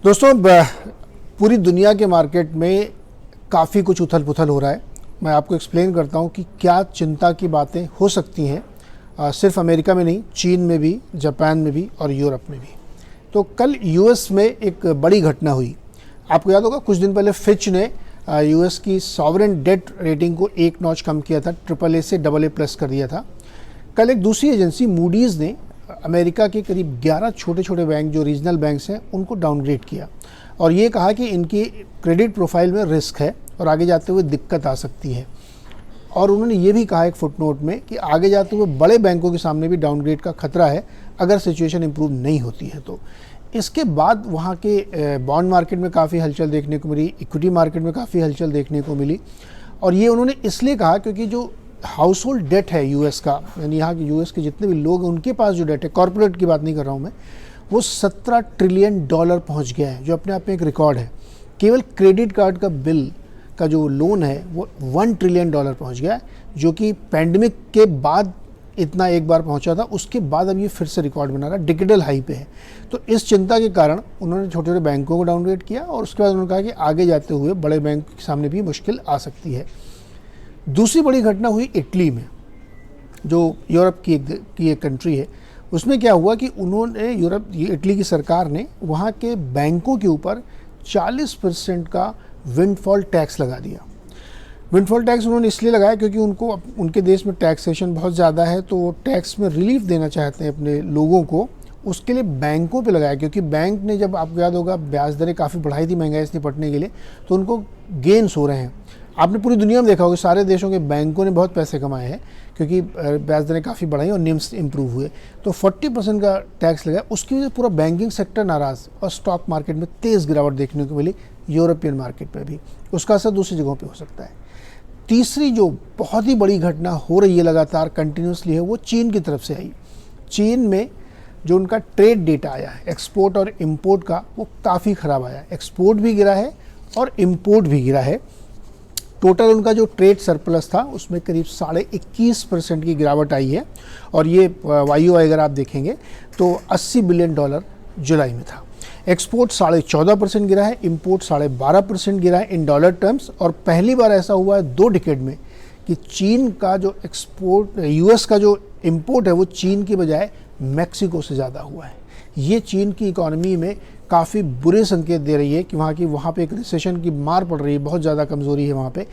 दोस्तों, पूरी दुनिया के मार्केट में काफ़ी कुछ उथल पुथल हो रहा है। मैं आपको एक्सप्लेन करता हूँ कि क्या चिंता की बातें हो सकती हैं। सिर्फ अमेरिका में नहीं, चीन में भी, जापान में भी और यूरोप में भी। तो कल यूएस में एक बड़ी घटना हुई। आपको याद होगा कुछ दिन पहले फिच ने यूएस की सॉवरेन डेट रेटिंग को एक नॉच कम किया था, AAA से AA+ कर दिया था। कल एक दूसरी एजेंसी मूडीज़ ने अमेरिका के करीब 11 छोटे छोटे बैंक जो रीजनल बैंक्स हैं उनको डाउनग्रेड किया और ये कहा कि इनकी क्रेडिट प्रोफाइल में रिस्क है और आगे जाते हुए दिक्कत आ सकती है। और उन्होंने ये भी कहा एक फुटनोट में कि आगे जाते हुए बड़े बैंकों के सामने भी डाउनग्रेड का खतरा है अगर सिचुएशन इंप्रूव नहीं होती है। तो इसके बाद वहाँ के बॉन्ड मार्केट में काफ़ी हलचल देखने को मिली, इक्विटी मार्केट में काफ़ी हलचल देखने को मिली। और ये उन्होंने इसलिए कहा क्योंकि जो हाउस होल्ड डेट है यूएस का, यानी यहाँ के यूएस के जितने भी लोग हैं उनके पास जो डेट है, कॉर्पोरेट की बात नहीं कर रहा हूँ मैं, वो $17 ट्रिलियन पहुँच गया है, जो अपने आप में एक रिकॉर्ड है। केवल क्रेडिट कार्ड का बिल का जो लोन है वो $1 ट्रिलियन पहुँच गया है, जो कि पैंडमिक के बाद इतना एक बार पहुंचा था, उसके बाद अब ये फिर से रिकॉर्ड बना रहा, डिजिटल हाई पे है। तो इस चिंता के कारण उन्होंने छोटे छोटे बैंकों को डाउनग्रेड किया और उसके बाद उन्होंने कहा कि आगे जाते हुए बड़े बैंक के सामने भी मुश्किल आ सकती है। दूसरी बड़ी घटना हुई इटली में, जो यूरोप की एक कंट्री है। उसमें क्या हुआ कि उन्होंने इटली की सरकार ने वहाँ के बैंकों के ऊपर 40% का विंडफॉल टैक्स लगा दिया। विंडफॉल टैक्स उन्होंने इसलिए लगाया क्योंकि उनके देश में टैक्सेशन बहुत ज़्यादा है, तो वो टैक्स में रिलीफ देना चाहते हैं अपने लोगों को। उसके लिए बैंकों पे लगाया, क्योंकि बैंक ने, जब आपको याद होगा, ब्याज दरें काफ़ी बढ़ाई थी महंगाई से निपटने के लिए, तो उनको गेन्स हो रहे हैं। आपने पूरी दुनिया में देखा होगा सारे देशों के बैंकों ने बहुत पैसे कमाए हैं क्योंकि ब्याज दरें काफ़ी बढ़ाई और निम्स इंप्रूव हुए। तो 40% का टैक्स लगा, उसकी वजह से पूरा बैंकिंग सेक्टर नाराज़ और स्टॉक मार्केट में तेज़ गिरावट देखने को मिली, यूरोपियन मार्केट में भी। उसका असर दूसरी जगहों पे हो सकता है। तीसरी जो बहुत ही बड़ी घटना हो रही है लगातार कंटिन्यूसली है, वो चीन की तरफ से आई। चीन में जो उनका ट्रेड डेटा आया है एक्सपोर्ट और इम्पोर्ट का, वो काफ़ी ख़राब आया है। एक्सपोर्ट भी गिरा है और इम्पोर्ट भी गिरा है। टोटल उनका जो ट्रेड सरप्लस था उसमें करीब 21.5% की गिरावट आई है। और ये YoY अगर आप देखेंगे तो $80 बिलियन जुलाई में था। एक्सपोर्ट 14.5% गिरा है, इम्पोर्ट 12.5% गिरा है इन डॉलर टर्म्स। और पहली बार ऐसा हुआ है 2 डिकेड में कि चीन का जो एक्सपोर्ट, यूएस का जो इम्पोर्ट है वो चीन की बजाय मैक्सिको से ज़्यादा हुआ है। ये चीन की इकॉनमी में काफ़ी बुरे संकेत दे रही है कि वहाँ पे एक रिसेशन की मार पड़ रही है, बहुत ज़्यादा कमज़ोरी है वहाँ पे।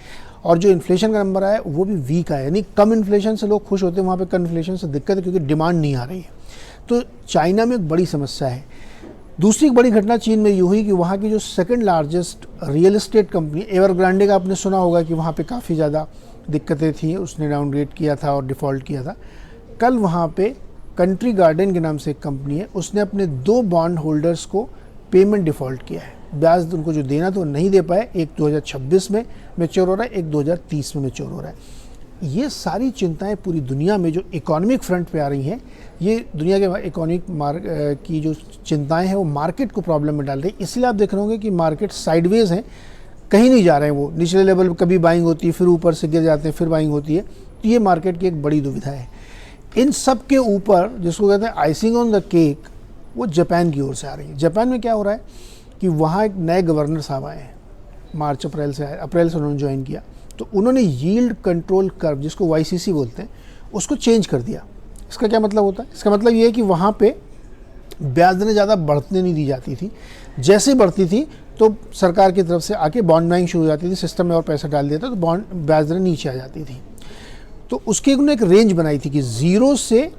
और जो इन्फ्लेशन का नंबर आया वो भी वीक आया, यानी कम इन्फ्लेशन से लोग खुश होते हैं, वहाँ पे कम इन्फ्लेशन से दिक्कत है क्योंकि डिमांड नहीं आ रही है। तो चाइना में एक बड़ी समस्या है। दूसरी बड़ी घटना चीन में ये हुई कि वहाँ की जो second largest real estate company Evergrande का, आपने सुना होगा कि वहाँ पे काफ़ी ज़्यादा दिक्कतें थी, उसने डाउनग्रेड किया था और डिफ़ॉल्ट किया था। कल वहाँ पे कंट्री गार्डन के नाम से एक कंपनी है, उसने अपने 2 बॉन्ड होल्डर्स को पेमेंट डिफ़ॉल्ट किया है। ब्याज उनको जो देना था वो नहीं दे पाए। एक 2026 में मैच्योर हो रहा है, एक 2030 में मैच्योर हो रहा है। ये सारी चिंताएं पूरी दुनिया में जो इकोनॉमिक फ्रंट पे आ रही हैं, ये दुनिया के इकोनॉमिक की जो चिंताएं हैं वो मार्केट को प्रॉब्लम में डाल रही है। इसलिए आप देख रहे होंगे कि मार्केट साइडवेज हैं, कहीं नहीं जा रहे हैं। वो निचले लेवल पर कभी बाइंग होती है, फिर ऊपर से गिर जाते हैं, फिर बाइंग होती है। तो ये मार्केट की एक बड़ी दुविधा है। इन सब के ऊपर जिसको कहते हैं आइसिंग ऑन द केक, वो जापान की ओर से आ रही है। जापान में क्या हो रहा है कि वहाँ एक नए गवर्नर साहब आए हैं, अप्रैल से उन्होंने ज्वाइन किया। तो उन्होंने यील्ड कंट्रोल कर्व, जिसको YCC बोलते हैं, उसको चेंज कर दिया। इसका क्या मतलब होता है? इसका मतलब ये है कि वहाँ पे ब्याज दरें ज़्यादा बढ़ने नहीं दी जाती थी। जैसे ही बढ़ती थी तो सरकार की तरफ से आके बॉन्ड बाइंग शुरू हो जाती थी, सिस्टम में और पैसा डाल दिया था तो बॉन्ड ब्याज दरें नीचे आ जाती थी। तो उसकी उन्होंने एक रेंज बनाई थी कि 0 से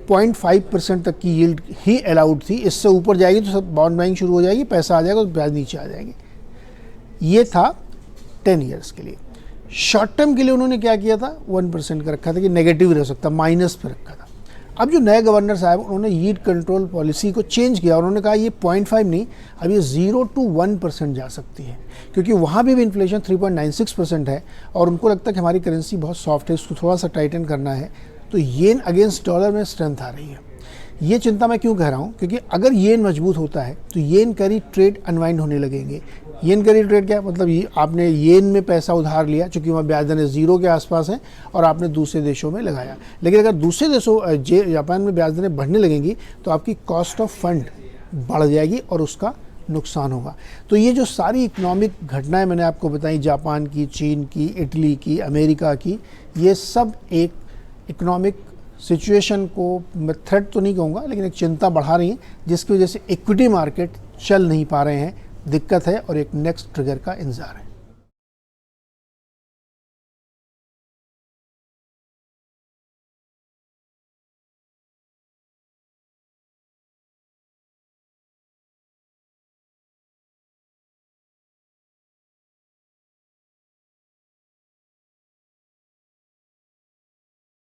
0.5% तक की यील्ड ही अलाउड थी। इससे ऊपर जाएगी तो सब बॉन्ड बाइंग शुरू हो जाएगी, पैसा आ जाएगा तो ब्याज नीचे आ जाएंगे। ये था 10 ईयर्स के लिए। शॉर्ट टर्म के लिए उन्होंने क्या किया था, 1% का रखा था कि नेगेटिव रह सकता, माइनस पे रखा था। अब जो नए गवर्नर साहब, उन्होंने यील्ड कंट्रोल पॉलिसी को चेंज किया। उन्होंने कहा ये 0.5 नहीं, अब ये 0 to 1% जा सकती है, क्योंकि वहाँ भी इन्फ्लेशन 3.96% है और उनको लगता है कि हमारी करेंसी बहुत सॉफ्ट है, इसको थोड़ा सा टाइटन करना है। तो येन अगेंस्ट डॉलर में स्ट्रेंथ आ रही है। ये चिंता मैं क्यों कह रहा हूँ, क्योंकि अगर येन मजबूत होता है तो येन कैरी ट्रेड अनवाइंड होने लगेंगे। येन कैरी ट्रेड क्या मतलब, ये आपने येन में पैसा उधार लिया, चूँकि वहाँ ब्याज दरें 0 के आसपास हैं, और आपने दूसरे देशों में लगाया। लेकिन अगर दूसरे देशों जापान में ब्याज दरें बढ़ने लगेंगी तो आपकी कॉस्ट ऑफ फंड बढ़ जाएगी और उसका नुकसान होगा। तो ये जो सारी इकोनॉमिक घटनाएं मैंने आपको बताई, जापान की, चीन की, इटली की, अमेरिका की, ये सब एक इकोनॉमिक सिचुएशन को मैं थ्रेट तो नहीं कहूँगा, लेकिन एक चिंता बढ़ा रही हैं, जिसकी वजह से इक्विटी मार्केट चल नहीं पा रहे हैं, दिक्कत है और एक नेक्स्ट ट्रिगर का इंतज़ार है।